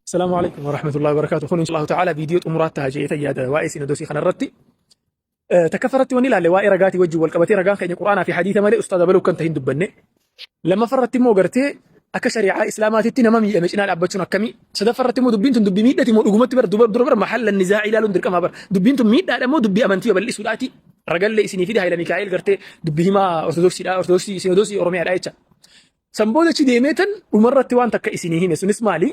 السلام عليكم ورحمة الله وبركاته. إن شاء الله تعالى فيديو أمورات تهجيت يا وائس ندوسي خنا الرتي تكفرت وني لا لواء رجاتي وجه والقبتي رجان خير القرآن في حديث مالي أستاذ بلو كنت هند بني لما فرت مو قرتي أكشريعة إسلامات التنا ما مش إن الأبتشون كمي سدفرت مو دبين دبي ميدة مو قمت بر دبر محل النزاع لا لندر كما بر دبين ميدة مو دبي أمانتي بل سوداتي رجال لي سني فيها إلى ميكائيل قرتي دبي ما أرثوذكسي سينودوسي أورومي على إيش سنبودة شيء ديمتن ومرة توان تك إسنيه هنا سنس مالي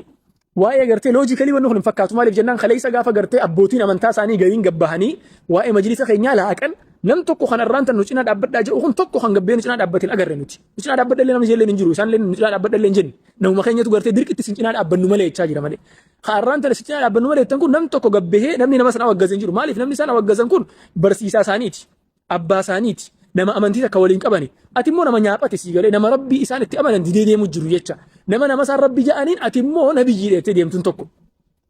waa'ee gartee loojikali wanni kun hin fakkaatu maaliif jennaan kaleessa gaafa gartee abbootiin amantaa isaanii gariin gabbahanii waa'ee majlisa keenyaa laaqan nam tokko kanarraan tan nu cinaa dhaabbadhaa jedhu kun tokko kan gabbee nu cinaa dhaabbatiin agarre nuti nu cinaa dhaabbadhallee namni illee hin jiru isaan illee nu cinaa dhaabbadhallee hin jenne namuma keenyatu gartee dirqitti sin cinaa dhaabbannu malee jechaa jira malee kaarraan tan sin cinaa dhaabbannu malee tan kun nam tokko gabbahee namni nama sana waggazan jiru maaliif namni sana waggazan kun barsiisaa isaaniiti abbaa isaaniiti nama amantii takka waliin qabani ati immoo nama nyaaphaati sii galee nama rabbii isaan itti amanan didee deemu jiru jecha nama isaan rabbii ja'aniin ati immoo nabiyyi dheettee deemtuun tokko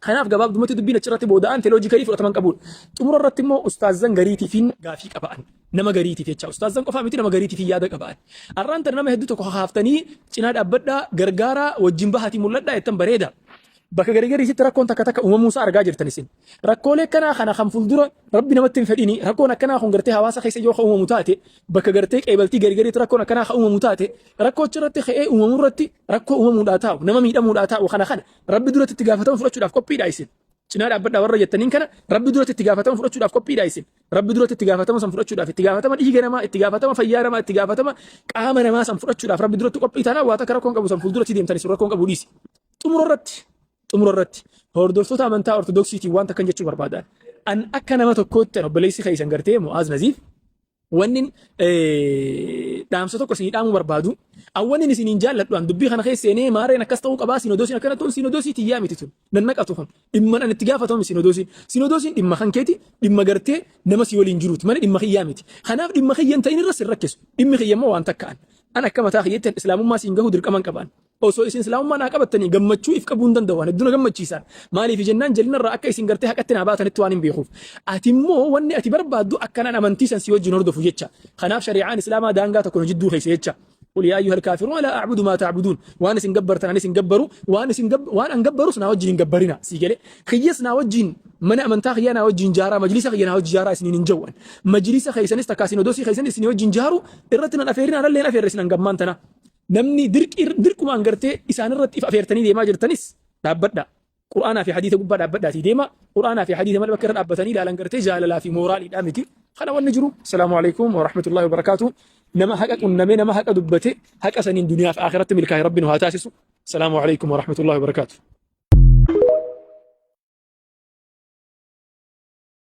kanaaf gabaabdumatti dubbiin achirratti booda'an teoloojikali fudhataman qabuudha xumura irratti immoo ustaazan gariitiifiin gaafii qaba'an nama gariitiif jecha ustaazan qofaa miti nama gariitiif yaada qaba'an arraan tan nama hedduu tokko haaftanii cinaa dhaabbadhaa gargaaraa wajjin bahatii mul'adhaa jettan bareeda bakka garigariisitti rakkoon takka takka uumamuu isaa argaa jirtan isin rakkoolee kanaa kana kan fuuldura rabbi namatti hin fedhini rakkoon akkanaa kun gartee hawaasa keessa yoo kan uumamu taate bakka gartee qeebaltii garigariitti rakkoon akkanaa kan uumamu taate rakkoo achirratti ka'ee uumamuu irratti rakkoo uumamuudhaa taa'u nama miidhamuudhaa taa'u kana rabbi duratti itti gaafatamu fudhachuudhaaf qophiidha isin cinaa dhaabbadhaa warra jettaniin kana rabbi duratti itti gaafatamu fudhachuudhaaf qophiidha isin rabbi duratti itti gaafatamu san fudhachuudhaaf itti gaafatama dhiiga namaa itti gaafatama fayyaa namaa itti gaafatama qaama namaa san fudhachuudhaaf rabbi duratti qophii taanaa waa takka rakkoon qabu san fuulduratti deemtan isin rakkoon qabu dhiisi xumura irratti hordoftoota amantaa ortodoksiitii waan takkan jechuu barbaadan an akka nama tokkootti obboleessi keessan gartee Mu'aaz Naziif wannin dhaamsa tokko isinii dhaamuu barbaadu awwannin isiniin jaalladhu an dubbii kana keessa seenee maareen akkas ta'uu qabaa sinodoosiin akkana ta'uun sinodoosii tiyyaa miti tun nan naqatu kun dhimma an itti gaafatamu sinodoosiin dhimma kan keeti dhimma gartee nama si waliin jiruuti mana dhimma kiyyaa miti kanaaf dhimma kiyyan ta'in irra sin rakkisu dhimmi kiyyammoo waan takka'an an akka mataa kiyyetti islaamummaa siin gahu dirqaman qaban osoo isin islaamummaa naa qabattanii gammachuu if qabuu hin danda'an hedduu na gammachiisan maaliif jennaan jallinarraa akka isin gartee haqatti naa baatanitti waan hin beekuuf ati immoo wanni ati barbaaddu akkanaan amantiisan si wajjin hordofu jecha kanaaf shari'aan islaamaa daangaa tokko nu jidduu keessa jecha قل يا أيها الكافرون لا أعبد ما تعبدون وأنا سنجبرت أنا سنجبروا وأنا نجبروا سنا وجين جبرنا سيجلي خيسنا وجين من أمنتا خيانا وجين جارا مجلس خيانا وجين جارا سنين جوان مجلس خيسان استكاسين ودوسي خيسان سنين وجين جارو إرتنا الأفيرنا أنا اللي أفير سنان جمانتنا نمني دركم أنجرتي إسان الرت أفيرتني دي ما جرتنيس دابدا قرآن في حديث قبة دابدا ديما قرآن في حديث ما بكر أبتني لا لنجرتي جال لا في مورالي دامتي خلا والنجرو السلام عليكم ورحمة الله وبركاته نما حقك نما حق دبته حق سنين دنيا في آخرة ملك ربنا وهاتاسس السلام عليكم ورحمة الله وبركاته